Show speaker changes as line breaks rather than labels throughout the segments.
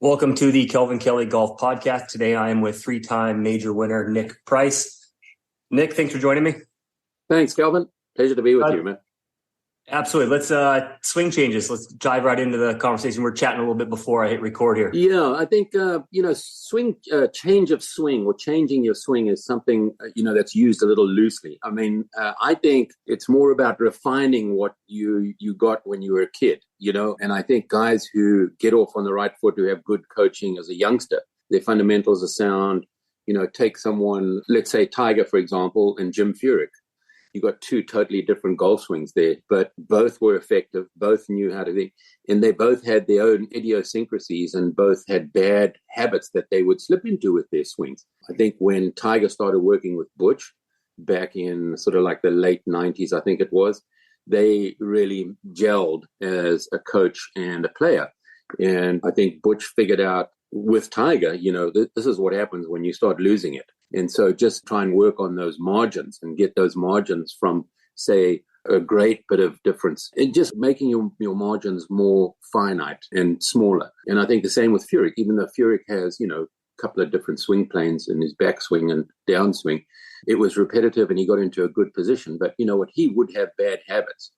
Welcome to the Kelvin Kelley Golf Podcast. Today I am with three-time major winner Nick Price. Nick, thanks for joining me.
Thanks, Kelvin. Pleasure to be with you, man.
Absolutely. Let's swing changes. Let's dive right into the conversation. We're chatting a little bit before I hit record here.
Yeah, I think, change of swing or changing your swing is something, that's used a little loosely. I mean, I think it's more about refining what you got when you were a kid, and I think guys who get off on the right foot, who have good coaching as a youngster, their fundamentals are sound. Take someone, let's say Tiger, for example, and Jim Furyk. You got two totally different golf swings there, but both were effective, both knew how to think, and they both had their own idiosyncrasies and both had bad habits that they would slip into with their swings. I think when Tiger started working with Butch back in sort of like the late 90s, I think it was, they really gelled as a coach and a player. And I think Butch figured out with Tiger, this is what happens when you start losing it. And so just try and work on those margins and get those margins from, say, a great bit of difference and just making your margins more finite and smaller. And I think the same with Furyk, even though Furyk has, a couple of different swing planes in his backswing and downswing, it was repetitive and he got into a good position. But you know what? He would have bad habits.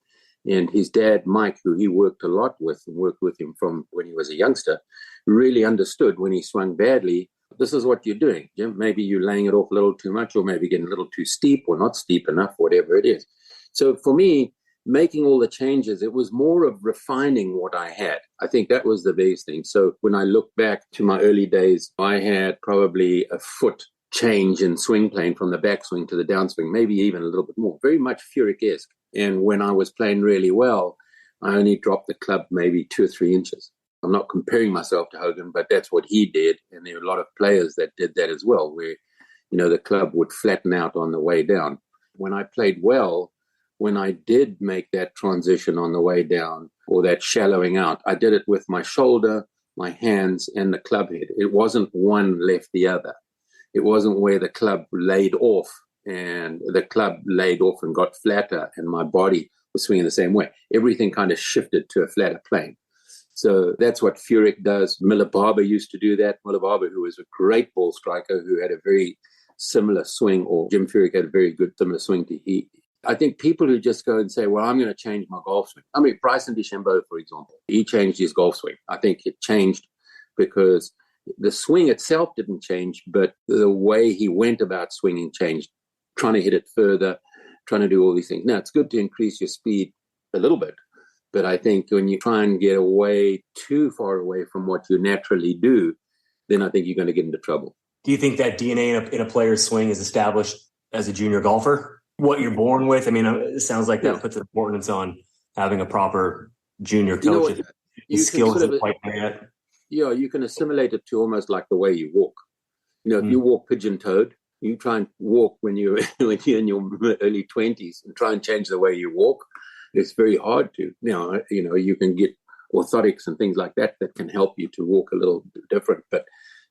And his dad, Mike, who he worked a lot with and worked with him from when he was a youngster, really understood when he swung badly, this is what you're doing. Maybe you're laying it off a little too much or maybe getting a little too steep or not steep enough, whatever it is. So for me, making all the changes, it was more of refining what I had. I think that was the biggest thing. So when I look back to my early days, I had probably a foot change in swing plane from the backswing to the downswing, maybe even a little bit more, very much Furyk-esque. And when I was playing really well, I only dropped the club maybe 2 or 3 inches. I'm not comparing myself to Hogan, but that's what he did. And there are a lot of players that did that as well, where, the club would flatten out on the way down. When I played well, when I did make that transition on the way down or that shallowing out, I did it with my shoulder, my hands, and the club head. It wasn't one left the other. It wasn't where the club laid off and the club laid off and got flatter and my body was swinging the same way. Everything kind of shifted to a flatter plane. So that's what Furyk does. Miller Barber used to do that. Miller Barber, who was a great ball striker, who had a very similar swing, or Jim Furyk had a very good similar swing to he. I think people who just go and say, well, I'm going to change my golf swing. I mean, Bryson DeChambeau, for example, he changed his golf swing. I think it changed because the swing itself didn't change, but the way he went about swinging changed, trying to hit it further, trying to do all these things. Now, it's good to increase your speed a little bit. But I think when you try and get away too far away from what you naturally do, then I think you're going to get into trouble.
Do you think that DNA in a player's swing is established as a junior golfer? What you're born with? I mean, it sounds like that puts an importance on having a proper junior coach. Skills isn't quite there yet.
Yeah, you can assimilate it to almost like the way you walk. If you walk pigeon-toed, you try and walk when you're in your early 20s and try and change the way you walk. It's very hard to. Now, you can get orthotics and things like that can help you to walk a little different. But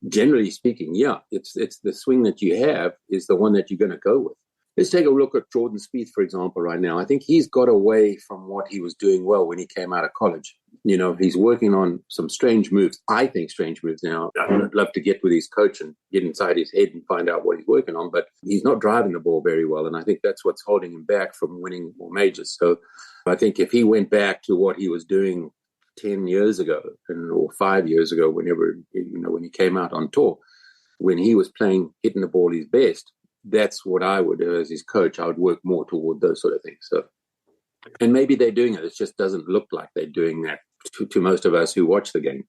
generally speaking, it's the swing that you have is the one that you're going to go with. Let's take a look at Jordan Spieth, for example, right now. I think he's got away from what he was doing well when he came out of college. He's working on some strange moves. I think strange moves now. I'd love to get with his coach and get inside his head and find out what he's working on, but he's not driving the ball very well. And I think that's what's holding him back from winning more majors. So I think if he went back to what he was doing 10 years ago or 5 years ago, whenever, when he came out on tour, when he was hitting the ball his best, that's what I would do as his coach. I would work more toward those sort of things. So, and maybe they're doing it. It just doesn't look like they're doing that to most of us who watch the game.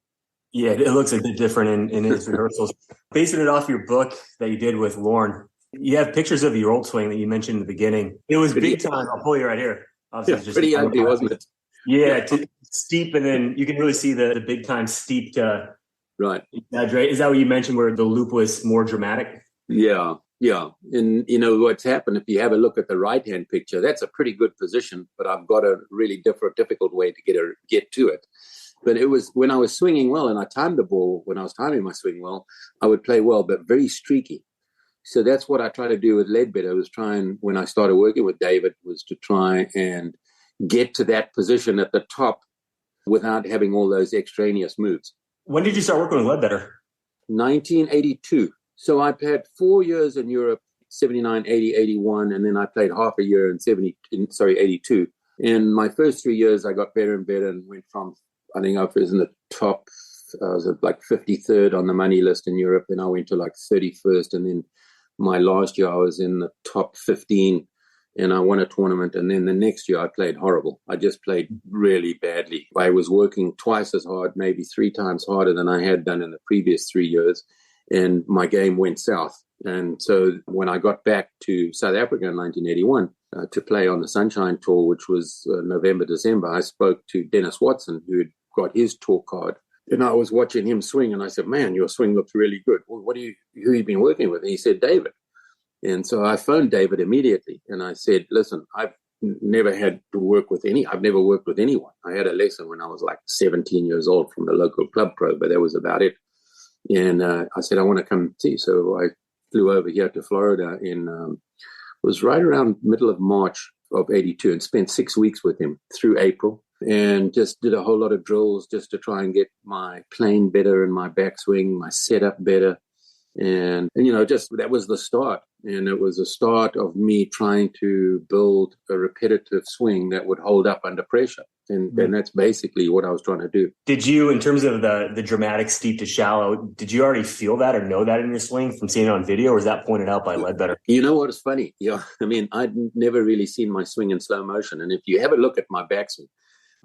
Yeah, it looks a bit different in his rehearsals. Basing it off your book that you did with Lauren, you have pictures of your old swing that you mentioned in the beginning. It was big time. I'll pull you right here.
Just pretty ugly, wasn't it?
Yeah, steep, and then you can really see the big time steep.
Right.
Exaggerate. Is that what you mentioned, where the loop was more dramatic?
Yeah. And what's happened, if you have a look at the right-hand picture, that's a pretty good position, but I've got a really difficult way to get to it. But it was when I was swinging well and I timed the ball, when I was timing my swing well, I would play well, but very streaky. So that's what I try to do with Ledbetter. When I started working with David, was to try and get to that position at the top without having all those extraneous moves.
When did you start working with Ledbetter?
1982. So I had 4 years in Europe, 79, 80, 81, and then I played half a year in 82. In my first 3 years, I got better and better and went from, I think I was in the top, I was at like 53rd on the money list in Europe. Then I went to like 31st. And then my last year, I was in the top 15 and I won a tournament. And then the next year, I played horrible. I just played really badly. I was working twice as hard, maybe 3 times harder than I had done in the previous 3 years. And my game went south. And so when I got back to South Africa in 1981 to play on the Sunshine Tour, which was November, December, I spoke to Dennis Watson, who had got his tour card. And I was watching him swing, and I said, man, your swing looks really good. Well, who have you been working with? And he said, David. And so I phoned David immediately, and I said, listen, I've never worked with anyone. I had a lesson when I was like 17 years old from the local club pro, but that was about it. And I said, I want to come see. So I flew over here to Florida was right around middle of March of 82 and spent 6 weeks with him through April and just did a whole lot of drills just to try and get my playing better and my backswing, my setup better. And just that was the start. And it was a start of me trying to build a repetitive swing that would hold up under pressure. And that's basically what I was trying to do.
Did you, in terms of the dramatic steep to shallow, did you already feel that or know that in your swing from seeing it on video, or was that pointed out by Ledbetter?
You know what is funny? Yeah, I mean, I'd never really seen my swing in slow motion. And if you have a look at my backswing,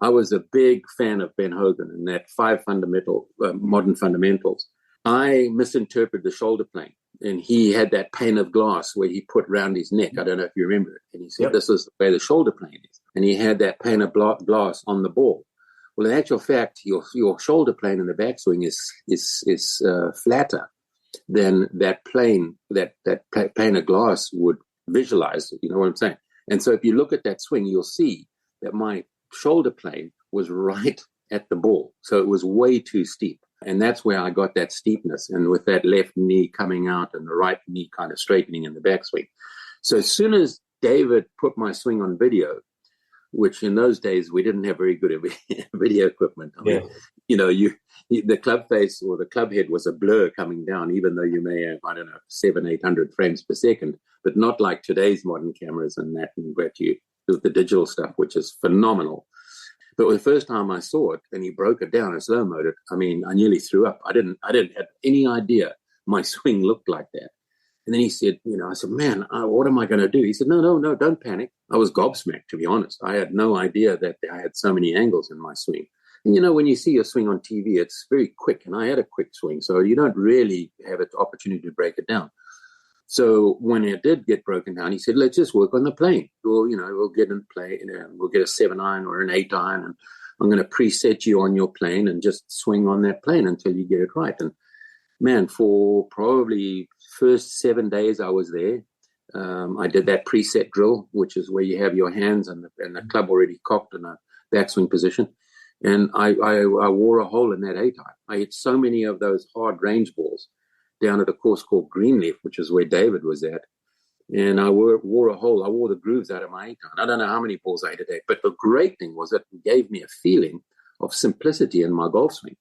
I was a big fan of Ben Hogan and that 5 modern fundamentals. I misinterpreted the shoulder plane, and he had that pane of glass where he put around his neck. I don't know if you remember it. And he said, This is the way the shoulder plane is. And he had that pane of glass on the ball. Well, in actual fact, your shoulder plane in the backswing is flatter than that plane, that pane of glass would visualize. You know what I'm saying? And so if you look at that swing, you'll see that my shoulder plane was right at the ball. So it was way too steep. And that's where I got that steepness, and with that left knee coming out and the right knee kind of straightening in the backswing. So as soon as David put my swing on video, which in those days we didn't have very good video equipment. I mean, the club face or the club head was a blur coming down, even though you may have, 700-800 frames per second, but not like today's modern cameras and that, and the digital stuff, which is phenomenal. But the first time I saw it and he broke it down and slow-moed it, I mean, I nearly threw up. I didn't have any idea my swing looked like that. And then he said, I said, man, what am I going to do? He said, no, don't panic. I was gobsmacked, to be honest. I had no idea that I had so many angles in my swing. And, when you see your swing on TV, it's very quick. And I had a quick swing, so you don't really have an opportunity to break it down. So when it did get broken down, he said, let's just work on the plane. We'll get in play, we'll get a 7-iron or an 8-iron, and I'm going to preset you on your plane and just swing on that plane until you get it right. And man, for probably first 7 days I was there, I did that preset drill, which is where you have your hands and the club already cocked in a backswing position. And I wore a hole in that 8-iron. I hit so many of those hard range balls down at a course called Greenleaf, which is where David was at. And I wore a hole. I wore the grooves out of my 8-iron. I don't know how many balls I hit a day, but the great thing was that it gave me a feeling of simplicity in my golf swing.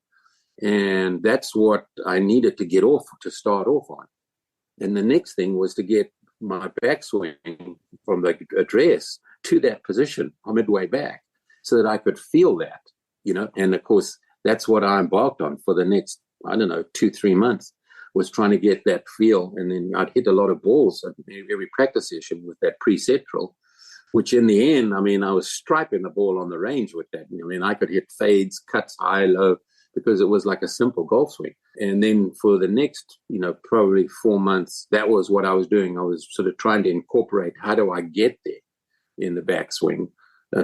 And that's what I needed to start off on. And the next thing was to get my backswing from the address to that position midway back so that I could feel that, And of course, that's what I embarked on for the next, 2-3 months. Was trying to get that feel, and then I'd hit a lot of balls at every practice session with that preset drill, which in the end, I was striping the ball on the range with that. I could hit fades, cuts, high, low, because it was like a simple golf swing. And then for the next, probably 4 months, that was what I was doing. I was sort of trying to incorporate, how do I get there in the backswing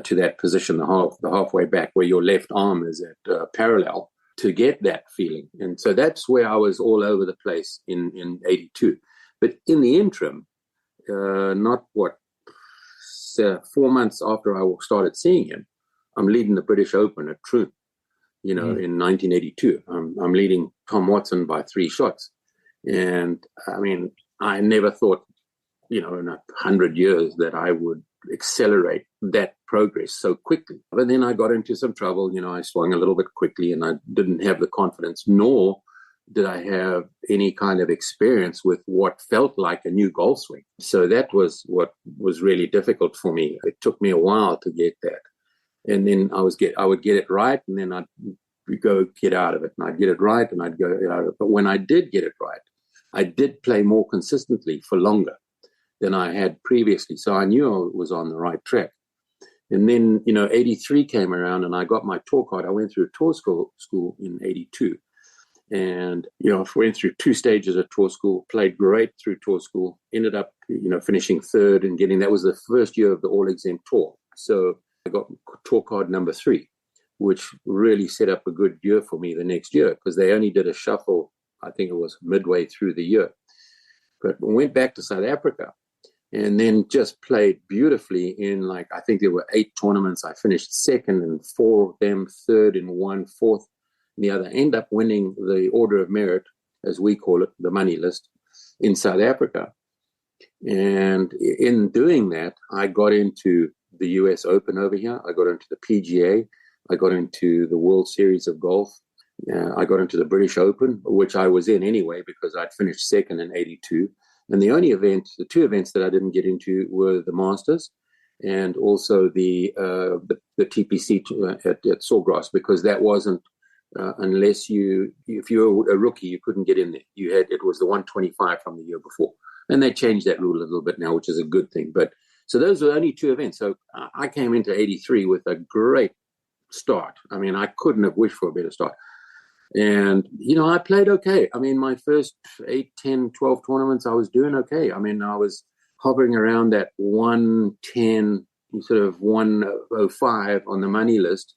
to that position, the halfway back where your left arm is at parallel, to get that feeling. And so that's where I was all over the place in 82. But in the interim, 4 months after I started seeing him, I'm leading the British Open at Troon, in 1982. I'm leading Tom Watson by 3 shots. And I never thought, in 100 years that I would accelerate that progress so quickly. But then I got into some trouble. I swung a little bit quickly, and I didn't have the confidence, nor did I have any kind of experience with what felt like a new golf swing. So that was what was really difficult for me. It took me a while to get that. And then I would get it right, and then I'd go get out of it. And I'd get it right, and I'd go get out of it. But when I did get it right, I did play more consistently for longer than I had previously. So I knew I was on the right track. And then, 83 came around, and I got my tour card. I went through tour school in 82. And, went through 2 stages of tour school, played great through tour school, ended up, finishing third and that was the first year of the all exempt tour. So I got tour card number 3, which really set up a good year for me the next year, because they only did a shuffle, I think it was midway through the year. But we went back to South Africa and then just played beautifully in, I think there were 8 tournaments. I finished second in 4 of them, third in 1, fourth the other, end up winning the Order of Merit, as we call it, the money list, in South Africa. And in doing that, I got into the US Open over here. I got into the PGA. I got into the World Series of Golf. I got into the British Open, which I was in anyway because I'd finished second in 82. And the 2 events that I didn't get into were the Masters and also the TPC at Sawgrass, because that wasn't, unless if you were a rookie, you couldn't get in there. It was the 125 from the year before. And they changed that rule a little bit now, which is a good thing. But so those were only 2 events. So I came into 83 with a great start. I mean, I couldn't have wished for a better start. And, I played okay. I mean, my first 8, 10, 12 tournaments, I was doing okay. I mean, I was hovering around that 110, sort of 105 on the money list.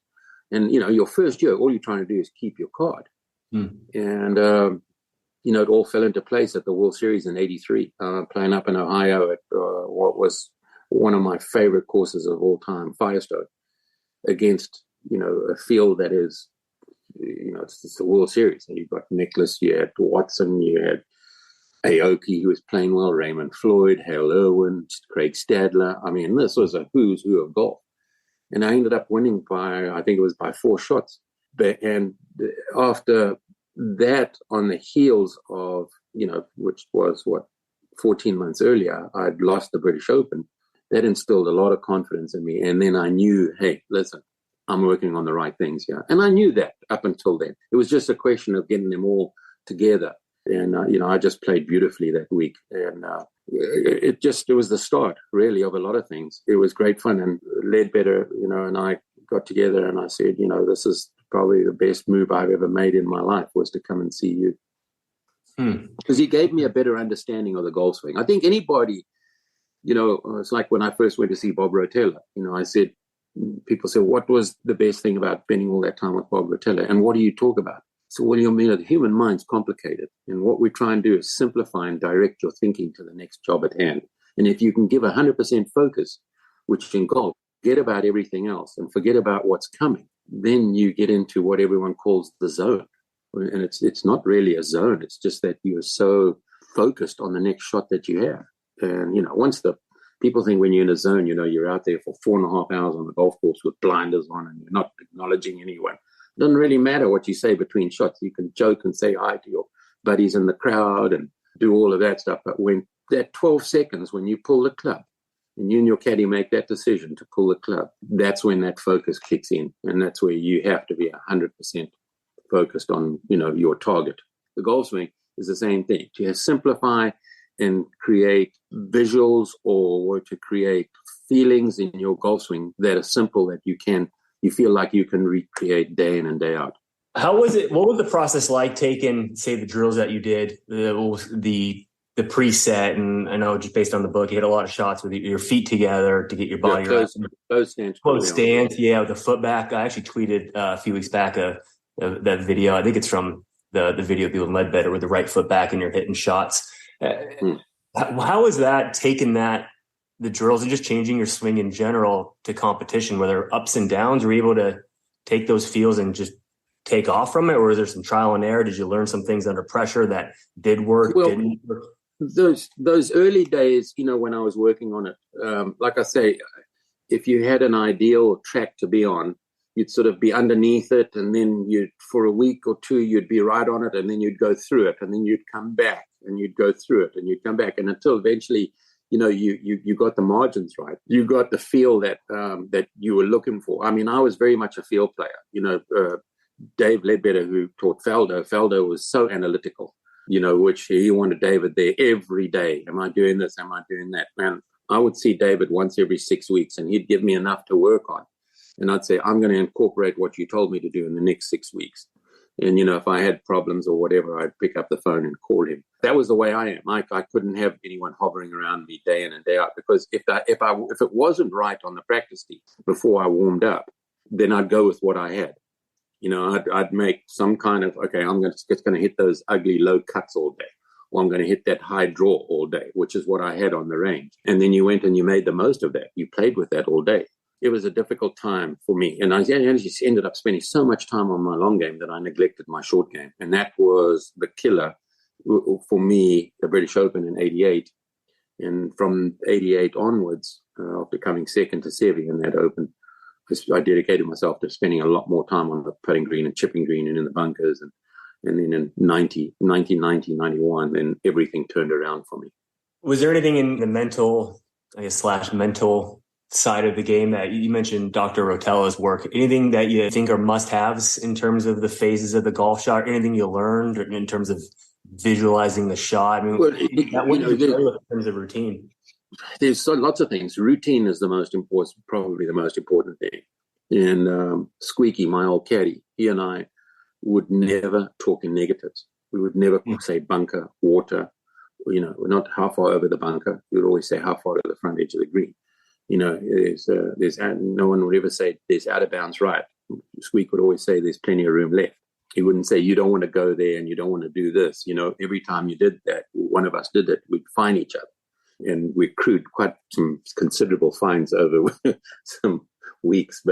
And, your first year, all you're trying to do is keep your card. And, it all fell into place at the World Series in 83, playing up in Ohio at what was one of my favorite courses of all time, Firestone, against, a field that is, it's the World Series. And you've got Nicklaus, you had Watson, you had Aoki, who was playing well, Raymond Floyd, Hale Irwin, Craig Stadler. I mean, this was a who's who of golf. And I ended up winning I think it was by 4 shots. And after that, on the heels of, which was 14 months earlier, I'd lost the British Open. That instilled a lot of confidence in me. And then I knew, hey, listen, I'm working on the right things here. And I knew that up until then. It was just a question of getting them all together. And, I just played beautifully that week. And it was the start, really, of a lot of things. It was great fun. And Ledbetter, and I got together and I said, this is probably the best move I've ever made in my life, was to come and see you. Because he gave me a better understanding of the golf swing. I think anybody, it's like when I first went to see Bob Rotella, I said, people say, what was the best thing about spending all that time with Bob Rotella? And what do you talk about? So, the human mind's complicated. And what we try and do is simplify and direct your thinking to the next job at hand. And if you can give 100% focus, which in golf, forget about everything else and forget about what's coming, then you get into what everyone calls the zone. And it's not really a zone. It's just that you're so focused on the next shot that you have. And, once the people think when you're in a zone, you're out there for 4.5 hours on the golf course with blinders on and you're not acknowledging anyone. It doesn't really matter what you say between shots. You can joke and say hi to your buddies in the crowd and do all of that stuff. But when that 12 seconds, when you pull the club and you and your caddy make that decision to pull the club, that's when that focus kicks in. And that's where you have to be 100% focused on, your target. The golf swing is the same thing. To simplify and create visuals or to create feelings in your golf swing that are simple, that you feel like you can recreate day in and day out.
How was it? What was the process like taking, say, the drills that you did, the preset? And I know just based on the book, you hit a lot of shots with your feet together to get your body right.
Close stance.
Close stance, yeah, with the foot back. I actually tweeted a few weeks back that video. I think it's from the video of you and Ledbetter with the right foot back and you're hitting shots. How is that taking the drills and just changing your swing in general to competition, whether ups and downs? Were you able to take those feels and just take off from it? Or is there some trial and error? Did you learn some things under pressure that did work, didn't work?
those early days, when I was working on it, like I say, if you had an ideal track to be on, you'd sort of be underneath it, and then for a week or two, you'd be right on it, and then you'd go through it, and then you'd come back, and you'd go through it, and you'd come back, and until eventually, you got the margins right. You got the feel that you were looking for. I mean, I was very much a field player. Dave Ledbetter, who taught Felder was so analytical, which he wanted David there every day. Am I doing this? Am I doing that? Man, I would see David once every 6 weeks, and he'd give me enough to work on. And I'd say, I'm going to incorporate what you told me to do in the next 6 weeks. And, if I had problems or whatever, I'd pick up the phone and call him. That was the way I am. I couldn't have anyone hovering around me day in and day out, because if it wasn't right on the practice tee before I warmed up, then I'd go with what I had. I'd make some kind of, okay, I'm just going to hit those ugly low cuts all day, or I'm going to hit that high draw all day, which is what I had on the range. And then you went and you made the most of that. You played with that all day. It was a difficult time for me. And I just ended up spending so much time on my long game that I neglected my short game. And that was the killer for me, the British Open in 88. And from 88 onwards, after coming second to Seve in that Open, I dedicated myself to spending a lot more time on the putting green and chipping green and in the bunkers. And then in 1990, 91, then everything turned around for me.
Was there anything in the mental side of the game that you mentioned, Dr. Rotella's work, anything that you think are must-haves in terms of the phases of the golf shot, anything you learned in terms of visualizing the shot? I mean, what did you do in terms of routine?
There's lots of things. Routine is probably the most important thing. And Squeaky, my old caddy, he and I would never talk in negatives. We would never say bunker, water, we're not how far over the bunker. We would always say how far to the front edge of the green. There's no one would ever say there's out of bounds right. Squeak would always say there's plenty of room left. He wouldn't say you don't want to go there and you don't want to do this. Every time you did that, one of us did it, we'd fine each other. And we accrued quite some considerable fines over some weeks.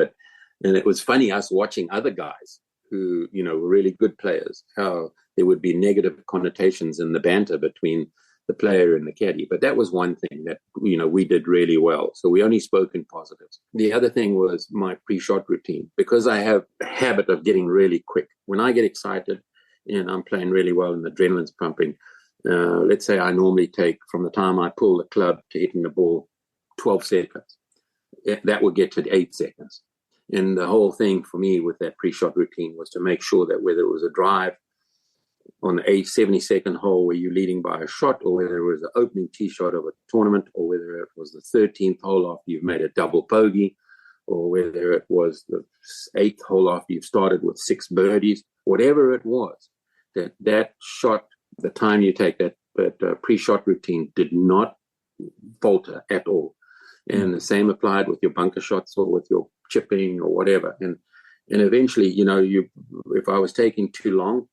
And it was funny us watching other guys who, were really good players, how there would be negative connotations in the banter between the player and the caddy. But that was one thing that, we did really well. So we only spoke in positives. The other thing was my pre-shot routine, because I have a habit of getting really quick. When I get excited and I'm playing really well and the adrenaline's pumping, let's say I normally take from the time I pull the club to hitting the ball 12 seconds. That would get to 8 seconds. And the whole thing for me with that pre-shot routine was to make sure that whether it was a drive on the 72nd hole where you're leading by a shot, or whether it was the opening tee shot of a tournament, or whether it was the 13th hole after you've made a double bogey, or whether it was the 8th hole after you've started with 6 birdies, whatever it was, that shot, the time you take that pre-shot routine did not falter at all. And the same applied with your bunker shots or with your chipping or whatever. And eventually, if I was taking too long,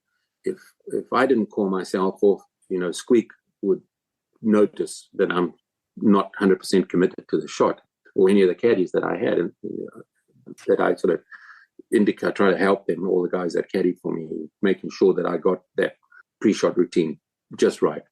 if I didn't call myself off, Squeak would notice that I'm not 100% committed to the shot, or any of the caddies that I had, and that I sort of try to help them, all the guys that caddied for me, making sure that I got that pre-shot routine just right.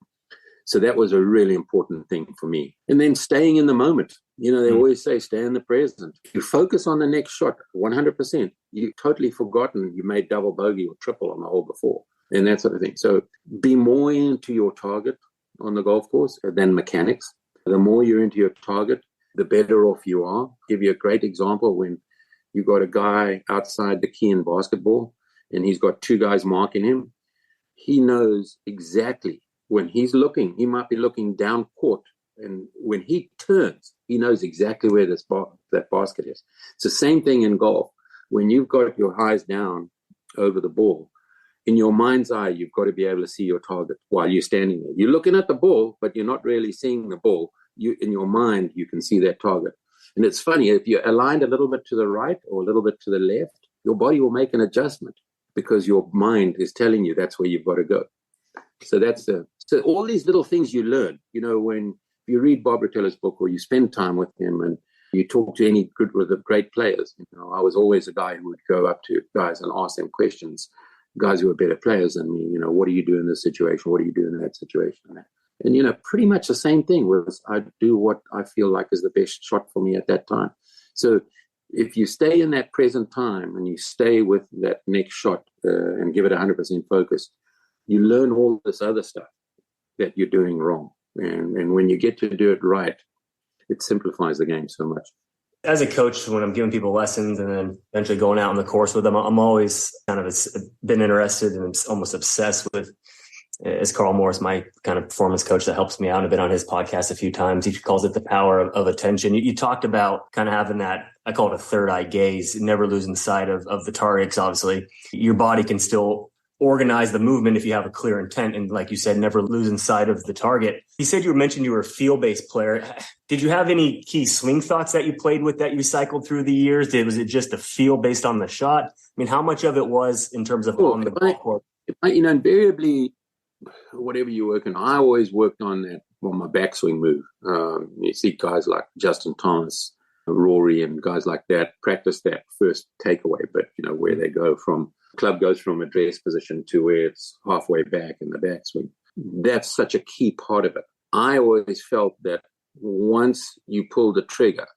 So that was a really important thing for me. And then staying in the moment. They always say, stay in the present. You focus on the next shot 100%. You've totally forgotten you made double bogey or triple on the hole before, and that sort of thing. So be more into your target on the golf course than mechanics. The more you're into your target, the better off you are. I'll give you a great example. When you got a guy outside the key in basketball and he's got 2 guys marking him, he knows exactly when he's looking, he might be looking down court, and when he turns, he knows exactly where that basket is. It's the same thing in golf. When you've got your eyes down over the ball, in your mind's eye, you've got to be able to see your target while you're standing there. You're looking at the ball, but you're not really seeing the ball. In your mind, you can see that target. And it's funny, if you're aligned a little bit to the right or a little bit to the left, your body will make an adjustment because your mind is telling you that's where you've got to go. So so all these little things you learn, when you read Bob Rotella's book or you spend time with him and you talk to any great players. I was always a guy who would go up to guys and ask them questions, guys who were better players than me. What do you do in this situation? What do you do in that situation? And, pretty much the same thing was I do what I feel like is the best shot for me at that time. So if you stay in that present time and you stay with that next shot and give it 100% focus, you learn all this other stuff that you're doing wrong. And when you get to do it right, it simplifies the game so much.
As a coach, when I'm giving people lessons and then eventually going out on the course with them, I'm always kind of been interested and almost obsessed with, as Carl Morris, my kind of performance coach that helps me out, and I've been on his podcast a few times. He calls it the power of attention. You talked about kind of having that, I call it a third eye gaze, never losing sight of the targets. Obviously, your body can still organize the movement if you have a clear intent. And like you said, never losing sight of the target. You said you mentioned you were a field-based player. Did you have any key swing thoughts that you played with that you cycled through the years? Was it just a feel based on the shot? I mean, how much of it was in terms of on the ball court?
Invariably, whatever you work on, I always worked on my backswing move. You see guys like Justin Thomas, Rory, and guys like that practice that first takeaway, but where they go from, club goes from address position to where it's halfway back in the backswing. That's such a key part of it. I always felt that once you pull the trigger,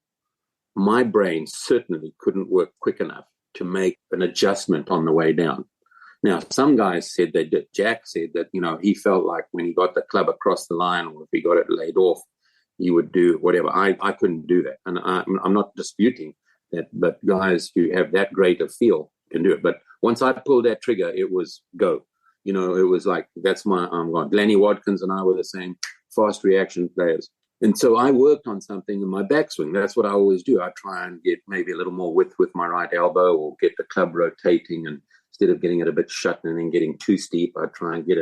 my brain certainly couldn't work quick enough to make an adjustment on the way down. Now, some guys said they did. Jack said that, he felt like when he got the club across the line, or if he got it laid off, he would do whatever. I couldn't do that. And I'm not disputing that, but guys who have that great a feel can do it. But once I pulled that trigger, it was go. It was like, that's I'm gone. Lenny Watkins and I were the same fast reaction players. And so I worked on something in my backswing. That's what I always do. I try and get maybe a little more width with my right elbow, or get the club rotating, and instead of getting it a bit shut and then getting too steep, I try and get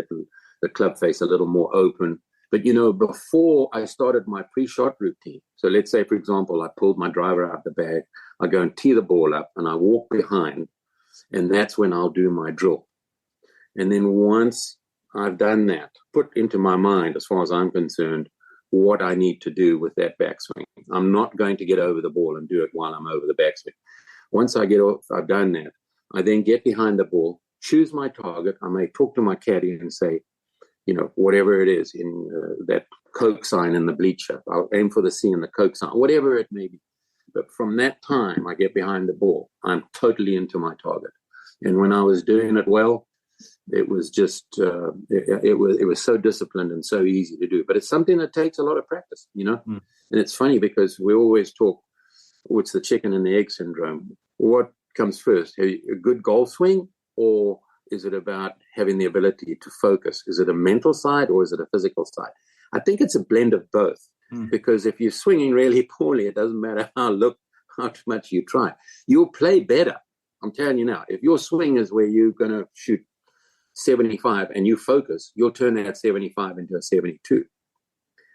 the club face a little more open. But, before I started my pre-shot routine, so let's say, for example, I pulled my driver out the bag, I go and tee the ball up and I walk behind, and that's when I'll do my drill. And then once I've done that, put into my mind, as far as I'm concerned, what I need to do with that backswing. I'm not going to get over the ball and do it while I'm over the backswing. Once I get off, I've done that, I then get behind the ball, choose my target. I may talk to my caddy and say, whatever it is in that Coke sign in the bleacher, I'll aim for the C in the Coke sign, whatever it may be. But from that time, I get behind the ball. I'm totally into my target. And when I was doing it well, it was just, it was so disciplined and so easy to do. But it's something that takes a lot of practice, And it's funny because we always talk, what's the chicken and the egg syndrome? What comes first, a good golf swing, or is it about having the ability to focus? Is it a mental side or is it a physical side? I think it's a blend of both, because if you're swinging really poorly, it doesn't matter how much you try. You'll play better. I'm telling you now, if your swing is where you're going to shoot 75 and you focus, you'll turn that 75 into a 72.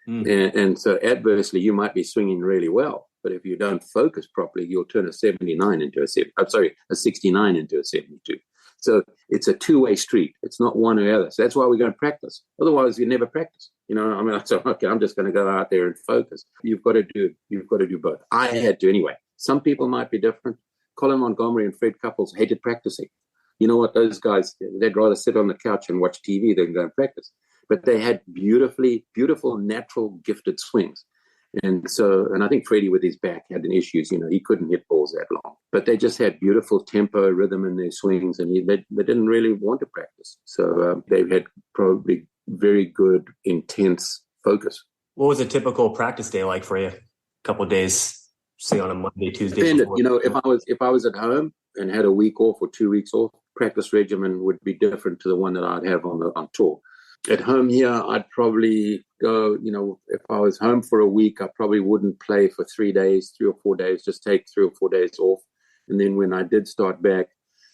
And so adversely, you might be swinging really well, but if you don't focus properly, you'll turn a 69 into a 69 into a 72. So it's a two-way street. It's not one or the other. So that's why we're going to practice. Otherwise, you never practice. So, okay, I'm just going to go out there and focus. You've got to do both. I had to anyway. Some people might be different. Colin Montgomery and Fred Couples hated practicing. You know what? Those guys, they'd rather sit on the couch and watch TV than go and practice. But they had beautiful, natural, gifted swings. And I think Freddie with his back had an issues. He couldn't hit balls that long. But they just had beautiful tempo, rhythm in their swings, and they didn't really want to practice. So they had probably very good, intense focus.
What was a typical practice day like for you? A couple of days, say on a Monday, Tuesday?
Depended. If I was at home and had a week off or 2 weeks off, practice regimen would be different to the one that I'd have on tour. At home here, I'd probably go, if I was home for a week, I probably wouldn't play for 3 or 4 days, just take 3 or 4 days off. And then when I did start back,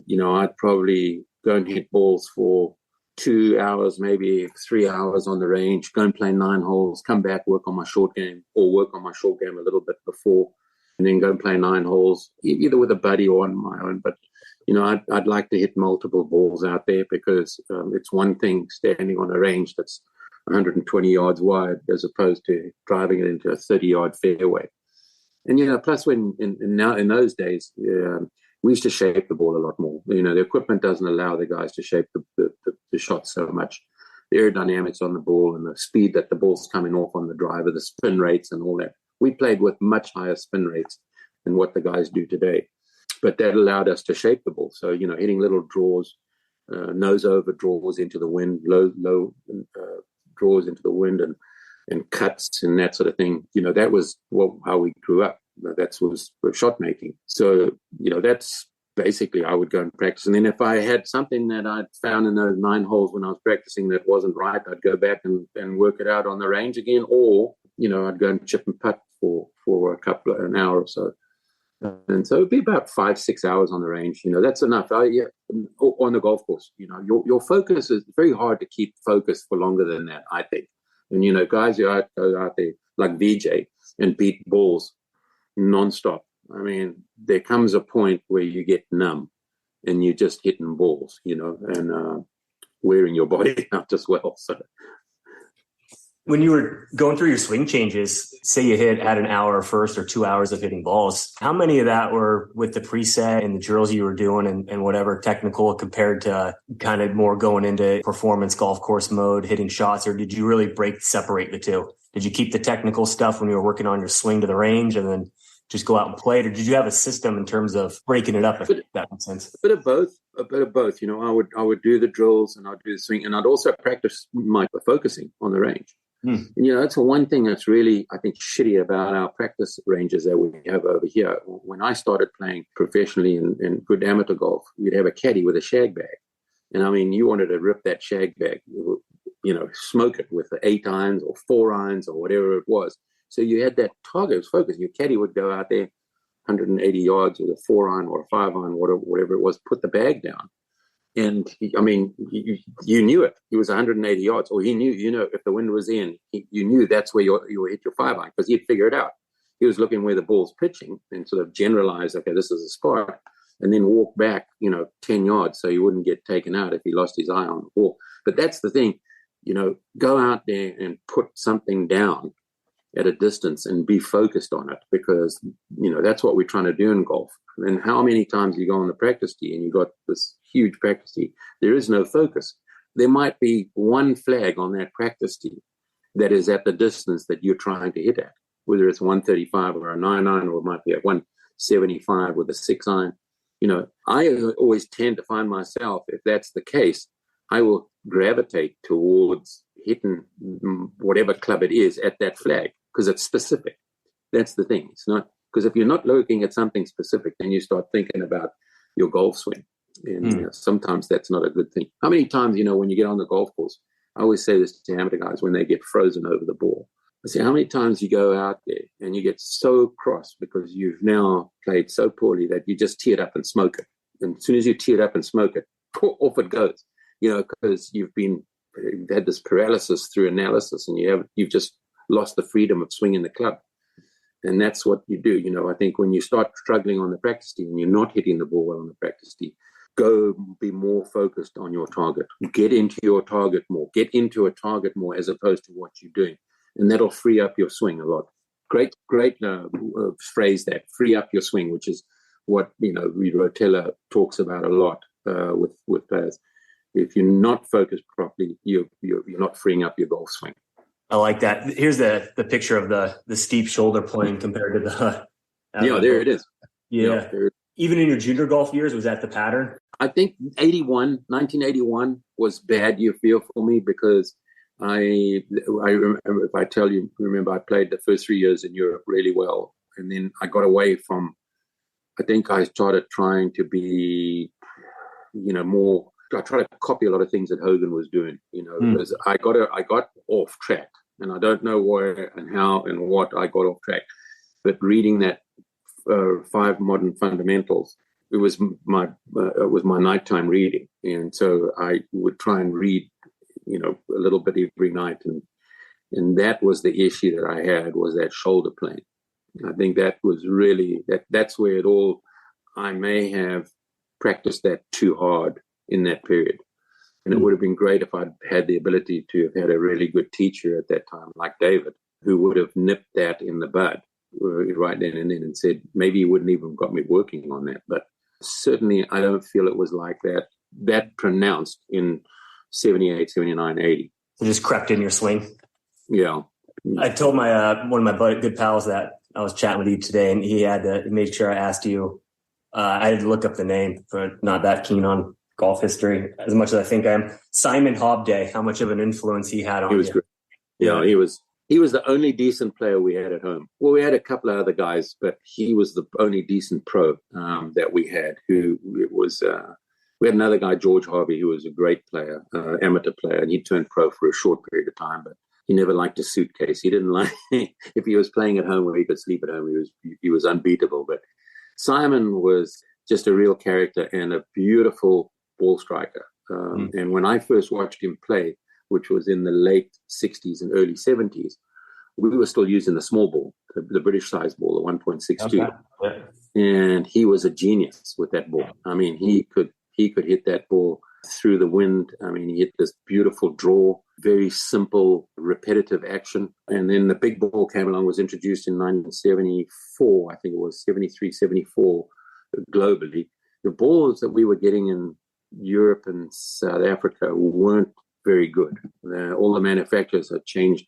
I'd probably go and hit balls for 2 hours, maybe 3 hours on the range, go and play 9 holes, come back, work on my short game, or work on my short game a little bit before, and then go and play 9 holes, either with a buddy or on my own. But I'd like to hit multiple balls out there, because it's one thing standing on a range that's 120 yards wide as opposed to driving it into a 30-yard fairway. And, plus when in those days, we used to shape the ball a lot more. The equipment doesn't allow the guys to shape the shot so much. the aerodynamics on the ball and the speed that the ball's coming off on the driver, the spin rates and all that. We played with much higher spin rates than what the guys do today. But that allowed us to shape the ball. So, hitting little draws, nose over draws into the wind, low draws into the wind and cuts and that sort of thing. That was how we grew up. That was shot making. So, that's basically I would go and practice. And then if I had something that I'd found in those 9 holes when I was practicing that wasn't right, I'd go back and work it out on the range again. Or, I'd go and chip and putt for an hour or so. And so it'd be about 5-6 hours on the range. That's enough. On the golf course, your focus is very hard to keep focused for longer than that, I think. And, guys who go out there like VJ and beat balls nonstop. I mean, there comes a point where you get numb and you're just hitting balls, and wearing your body out as well. So.
When you were going through your swing changes, say you had an hour first or 2 hours of hitting balls, how many of that were with the preset and the drills you were doing and whatever technical compared to kind of more going into performance golf course mode, hitting shots, or did you really separate the two? Did you keep the technical stuff when you were working on your swing to the range and then just go out and play it? Or did you have a system in terms of breaking it up, if that makes sense?
A bit of both. I would do the drills and I'd do the swing, and I'd also practice my focusing on the range. And, that's one thing that's really, I think, shitty about our practice ranges that we have over here. When I started playing professionally in good amateur golf, we'd have a caddy with a shag bag. And, I mean, you wanted to rip that shag bag, smoke it with the 8 irons or 4 irons or whatever it was. So you had that target, it was focused. Your caddy would go out there 180 yards with a 4 iron or a 5 iron, whatever it was, put the bag down. And you knew it. He was 180 yards, or he knew, if the wind was in, you knew that's where you hit your 5 iron because he'd figure it out. He was looking where the ball's pitching and sort of generalize, okay, this is a spot, and then walk back, 10 yards so he wouldn't get taken out if he lost his eye on the ball. But that's the thing, go out there and put something down at a distance and be focused on it, because, that's what we're trying to do in golf. And how many times you go on the practice tee and you got this huge practice tee, there is no focus. There might be one flag on that practice tee that is at the distance that you're trying to hit at, whether it's 135 or a 9 iron, or it might be at 175 with a 6 iron. I always tend to find myself, if that's the case, I will gravitate towards hitting whatever club it is at that flag because it's specific. That's the thing. It's not, because if you're not looking at something specific, then you start thinking about your golf swing. And sometimes that's not a good thing. How many times, when you get on the golf course, I always say this to amateur guys when they get frozen over the ball. I say, how many times you go out there and you get so cross because you've now played so poorly that you just tee it up and smoke it. And as soon as you tee it up and smoke it, off it goes, because you've had this paralysis through analysis and you've just lost the freedom of swinging the club. And that's what you do. I think when you start struggling on the practice tee and you're not hitting the ball well on the practice tee, go be more focused on your target. Get into your target more. Get into a target more as opposed to what you're doing. And that'll free up your swing a lot. Great phrase that, free up your swing, which is what, Rotella talks about a lot with players. If you're not focused properly, you're not freeing up your golf swing.
I like that. Here's the picture of the steep shoulder plane compared to the.
There it is.
Yeah. Even in your junior golf years, was that the pattern?
I think 1981 was bad year for me because I remember, if I tell you, I played the first 3 years in Europe really well. And then I got away from, I think I started trying to be, more, I tried to copy a lot of things that Hogan was doing, because I got off track, and I don't know where and how and what I got off track. But reading that 5 Modern Fundamentals, it was my nighttime reading, and so I would try and read, a little bit every night, and that was the issue that I had, was that shoulder plane. I think that was really that's where it all. I may have practiced that too hard in that period, and it would have been great if I'd had the ability to have had a really good teacher at that time, like David, who would have nipped that in the bud right then and then and said, maybe he wouldn't even got me working on that. But certainly I don't feel it was like that pronounced in 78, 79, 80.
So just crept in your swing.
Yeah.
I told my one of my good pals that I was chatting with you today, and he had to make sure I asked you. I had to look up the name, but not that keen on golf history as much as I think I am. Simon Hobday, how much of an influence he had on you?
He was great. Yeah, he was the only decent player we had at home. Well, we had a couple of other guys, but he was the only decent pro that we had. We had another guy, George Harvey, who was a great player, amateur player, and he turned pro for a short period of time, but he never liked a suitcase. He didn't like if he was playing at home where he could sleep at home. He was unbeatable. But Simon was just a real character and a beautiful ball striker. And when I first watched him play, which was in the late 60s and early 70s, we were still using the small ball, the British size ball, the 1.62. Okay. Yeah. And he was a genius with that ball. I mean, he could hit that ball through the wind. I mean, he hit this beautiful draw, very simple, repetitive action. And then the big ball came along, was introduced in 1974, I think it was 73, 74, globally. The balls that we were getting in Europe and South Africa weren't very good. All the manufacturers had changed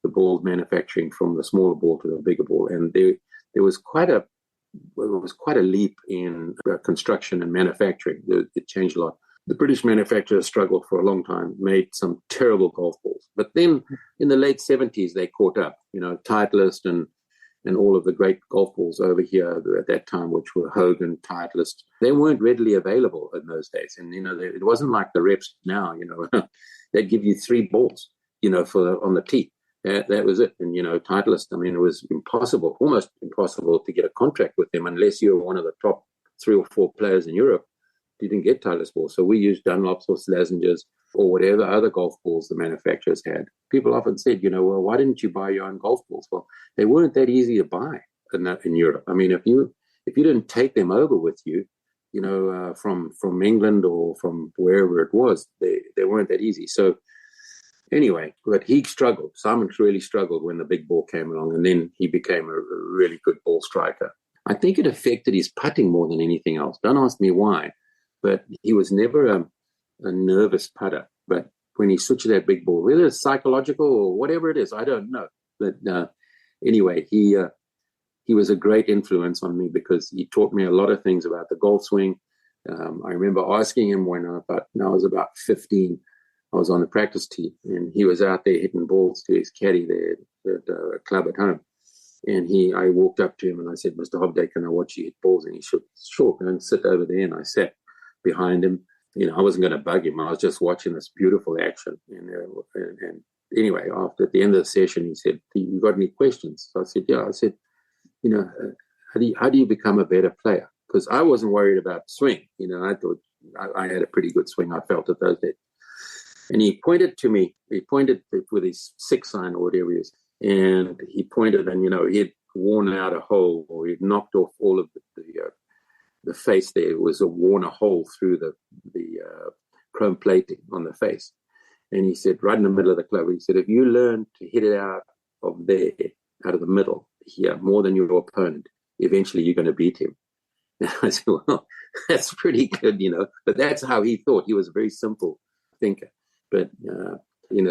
the ball manufacturing from the smaller ball to the bigger ball. And there was quite a leap in construction and manufacturing. It changed a lot. The British manufacturers struggled for a long time, made some terrible golf balls. But then in the late 70s, they caught up, Titleist and all of the great golf balls over here at that time, which were Hogan, Titleist. They weren't readily available in those days. And, it wasn't like the reps now, they'd give you 3 balls, on the tee. That was it. And, Titleist, I mean, it was impossible, almost impossible to get a contract with them unless you were one of the top 3 or 4 players in Europe. You didn't get Titleist balls. So we used Dunlops or Slazengers or whatever other golf balls the manufacturers had. People often said, well, why didn't you buy your own golf balls? Well, they weren't that easy to buy in Europe. I mean, if you didn't take them over with you, from England or from wherever it was, they weren't that easy. So anyway, but he struggled. Simon really struggled when the big ball came along, and then he became a really good ball striker. I think it affected his putting more than anything else. Don't ask me why, but he was never a nervous putter. But when he switched to that big ball, whether it's psychological or whatever it is, I don't know. But anyway, he was a great influence on me because he taught me a lot of things about the golf swing. I remember asking him when I was about 15. I was on the practice tee, and he was out there hitting balls to his caddy there at the club at home. And I walked up to him and I said, "Mr. Hobday, can I watch you hit balls?" And he said, "Sure, go and sit over there." And I sat behind him. I wasn't going to bug him. I was just watching this beautiful action. And anyway, at the end of the session, he said, "You got any questions?" So I said, "Yeah." I said, how do you become a better player? Because I wasn't worried about swing. I thought I had a pretty good swing. I felt it those days. And he pointed to me. He pointed with his 6 sign or whatever it is. And he pointed, and he had worn out a hole, or he'd knocked off all of the face. There was worn a hole through the chrome plating on the face. And he said, right in the middle of the club, he said, "If you learn to hit it out of the middle here, more than your opponent, eventually you're going to beat him." And I said, "Well, that's pretty good, But that's how he thought. He was a very simple thinker. But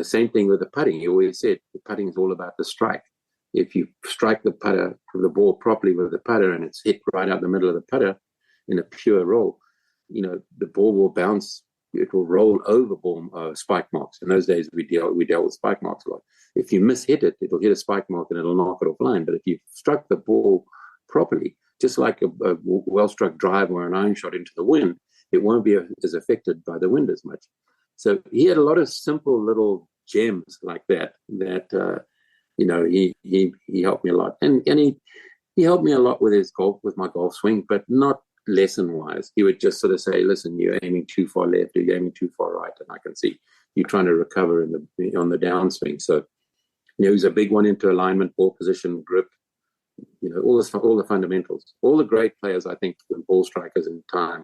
same thing with the putting. He always said the putting is all about the strike. If you strike the ball properly with the putter, and it's hit right out the middle of the putter in a pure roll, the ball will bounce. It will roll over spike marks. In those days, we dealt with spike marks a lot. If you mishit it, it'll hit a spike mark and it'll knock it offline. But if you struck the ball properly, just like a well-struck drive or an iron shot into the wind, it won't be as affected by the wind as much." So he had a lot of simple little gems like that. He helped me a lot, and he helped me a lot with my golf swing, but not lesson wise. He would just sort of say, "Listen, you're aiming too far left, or you're aiming too far right," and I can see you're trying to recover on the downswing. So he's a big one into alignment, ball position, grip. All the fundamentals. All the great players, I think, were ball strikers in time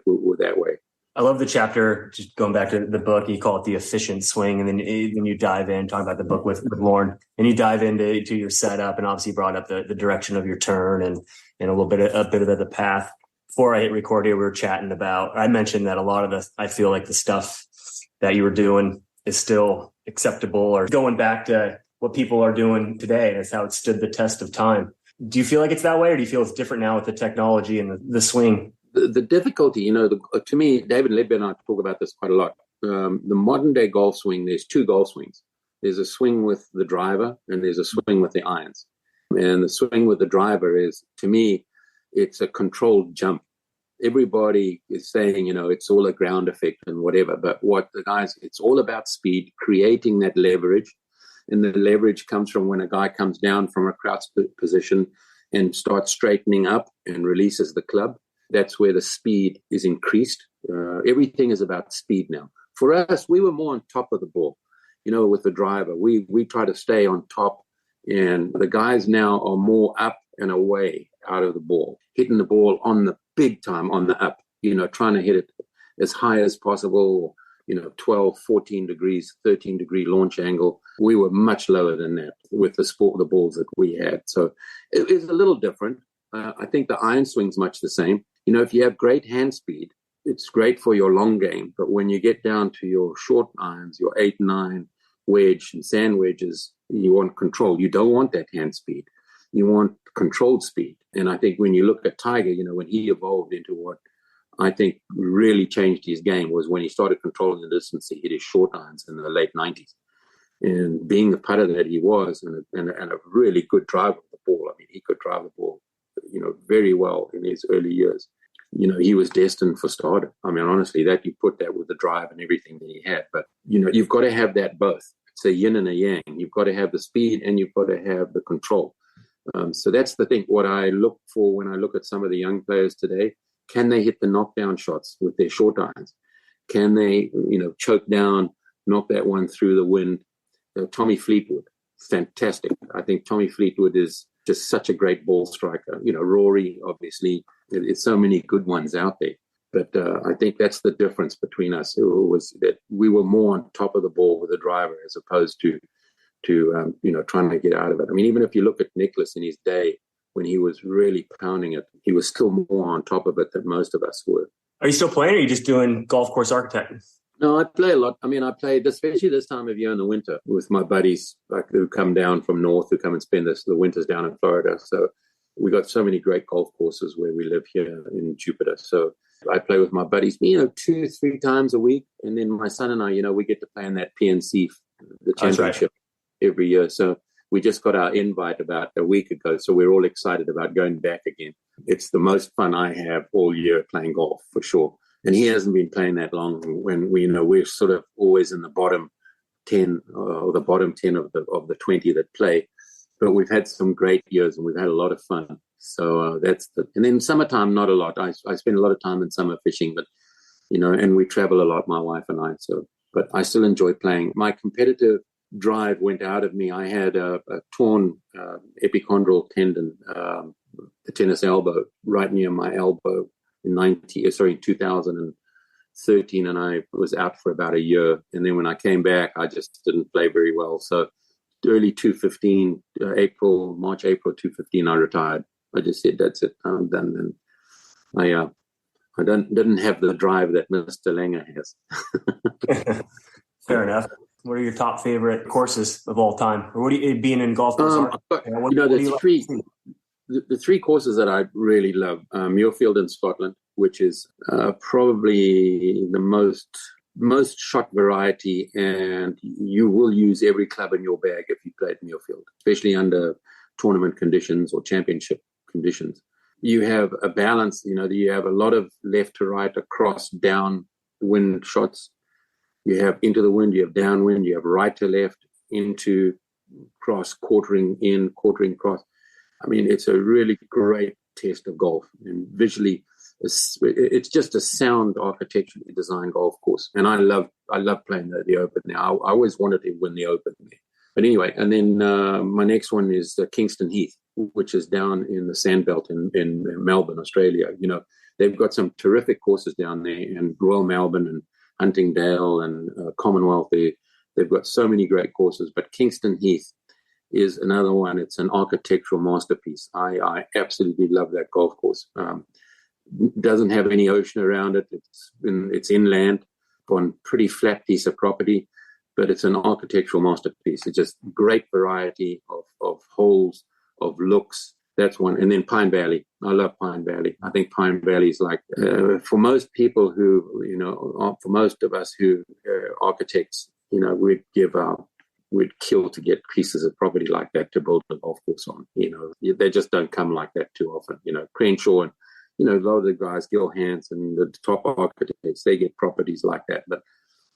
were that way.
I love the chapter, just going back to the book, you call it The Efficient Swing. And then you dive in, talking about the book with Lauren, and you dive into your setup, and obviously brought up the direction of your turn and a bit of the path. Before I hit record here, we were chatting about, I mentioned that a lot of I feel like the stuff that you were doing is still acceptable or going back to what people are doing today. That's how it stood the test of time. Do you feel like it's that way, or do you feel it's different now with the technology and the swing?
The difficulty, to me, David Ledbetter and I talk about this quite a lot. The modern day golf swing, there's two golf swings. There's a swing with the driver and there's a swing with the irons. And the swing with the driver is, to me, it's a controlled jump. Everybody is saying, it's all a ground effect and whatever. But it's all about speed, creating that leverage. And the leverage comes from when a guy comes down from a crouched position and starts straightening up and releases the club. That's where the speed is increased. Everything is about speed now. For us, we were more on top of the ball, with the driver. We try to stay on top. And the guys now are more up and away out of the ball, hitting the ball on the big time, on the up, trying to hit it as high as possible, 12, 14 degrees, 13-degree launch angle. We were much lower than that with the balls that we had. So it is a little different. I think the iron swing's much the same. If you have great hand speed, it's great for your long game. But when you get down to your short irons, your 8-9 wedge and sand wedges, you want control. You don't want that hand speed. You want controlled speed. And I think when you look at Tiger, when he evolved into what I think really changed his game was when he started controlling the distance. He hit his short irons in the late 90s. And being the putter that he was and a really good driver of the ball. I mean, he could drive the ball, very well in his early years. He was destined for stardom. I mean, honestly, that you put that with the drive and everything that he had. But, you've got to have that both. It's a yin and a yang. You've got to have the speed and you've got to have the control. So that's the thing. What I look for when I look at some of the young players today, can they hit the knockdown shots with their short irons? Can they, choke down, knock that one through the wind? Tommy Fleetwood, fantastic. I think Tommy Fleetwood is just such a great ball striker. Rory, obviously, there's so many good ones out there. But I think that's the difference between us. It was that we were more on top of the ball with the driver as opposed to trying to get out of it. I mean, even if you look at Nicklaus in his day, when he was really pounding it, he was still more on top of it than most of us were.
Are you still playing, or are you just doing golf course architecting?
No, I play a lot. I mean, I played, especially this time of year in the winter, with my buddies who come down from north, who come and spend the winters down in Florida. So we got so many great golf courses where we live here in Jupiter. So I play with my buddies, 2-3 times a week. And then my son and I, we get to play in that PNC, the championship every year. So we just got our invite about a week ago. So we're all excited about going back again. It's the most fun I have all year playing golf, for sure. And he hasn't been playing that long when we're sort of always in the bottom 10 or the bottom 10 of the 20 that play. But we've had some great years and we've had a lot of fun. So and then summertime, not a lot. I spend a lot of time in summer fishing, but, and we travel a lot, my wife and I. So, but I still enjoy playing. My competitive drive went out of me. I had a torn epicondral tendon, the tennis elbow, right near my elbow in 2013, and I was out for about a year. And then when I came back, I just didn't play very well. So early 2015, March, April 2015, I retired. I just said, that's it, I'm done. And I didn't have the drive that Mr. Langer has.
Fair enough. What are your top favorite courses of all time? Or what are you being in golf course?
The three courses that I really love, Muirfield in Scotland, which is probably the most shot variety, and you will use every club in your bag if you play at Muirfield, especially under tournament conditions or championship conditions. You have a balance, you have a lot of left to right, across, down wind shots. You have into the wind, you have downwind, you have right to left, into, cross, quartering in, quartering cross. I mean, it's a really great test of golf. And visually, it's just a sound architecturally designed golf course. And I love playing the Open now. I always wanted to win the Open there. But anyway, and then my next one is Kingston Heath, which is down in the Sandbelt in Melbourne, Australia. They've got some terrific courses down there, and Royal Melbourne and Huntingdale and Commonwealth. They've got so many great courses, but Kingston Heath is another one. It's an architectural masterpiece. I absolutely love that golf course. Doesn't have any ocean around it. It's inland on pretty flat piece of property, but it's an architectural masterpiece. It's just great variety of holes, of looks. That's one. And then Pine Valley. I love Pine Valley. I think Pine Valley is like, for most people who, for most of us who are architects, we'd kill to get pieces of property like that to build a golf course on. They just don't come like that too often. Crenshaw and, a lot of the guys, Gil Hans and the top architects, they get properties like that. But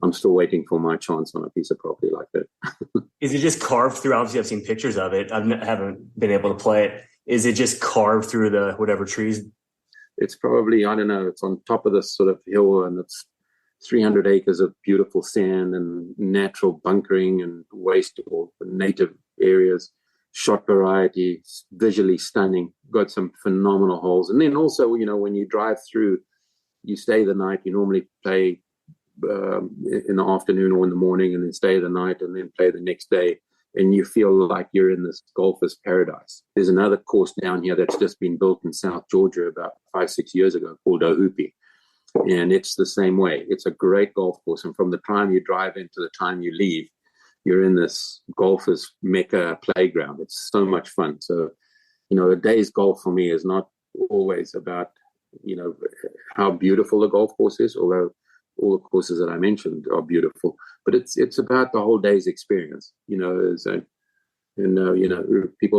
I'm still waiting for my chance on a piece of property like that.
Is it just carved through? Obviously, I've seen pictures of it. I haven't been able to play it. Is it just carved through the whatever trees?
It's probably, I don't know, it's on top of this sort of hill, and it's 300 acres of beautiful sand and natural bunkering and waste or native areas, shot variety, visually stunning, got some phenomenal holes. And then also, when you drive through, you stay the night, you normally play in the afternoon or in the morning, and then stay the night and then play the next day. And you feel like you're in this golfer's paradise. There's another course down here that's just been built in South Georgia about 5-6 years ago called Ohupi. And it's the same way. It's a great golf course. And from the time you drive in to the time you leave, you're in this golfer's mecca playground. It's so much fun. So, a day's golf for me is not always about, how beautiful the golf course is, although all the courses that I mentioned are beautiful, but it's about the whole day's experience. People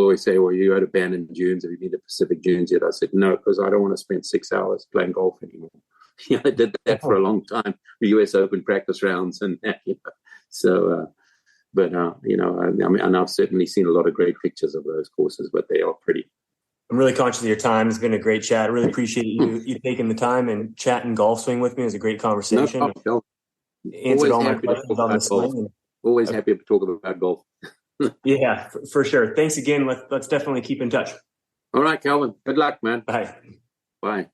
always say, well, you had abandoned dunes. Have you been to Pacific Dunes yet? I said, no, because I don't want to spend 6 hours playing golf anymore. I did that for a long time, the US Open practice rounds and that, So, and I've certainly seen a lot of great pictures of those courses, but they are pretty.
I'm really conscious of your time. It's been a great chat. I really appreciate you taking the time and chatting golf swing with me. It was a great conversation.
No problem.
Answered all my questions on the swing.
Always happy to talk about golf.
Yeah, for sure. Thanks again. Let's definitely keep in touch.
All right, Kelvin. Good luck, man.
Bye.
Bye.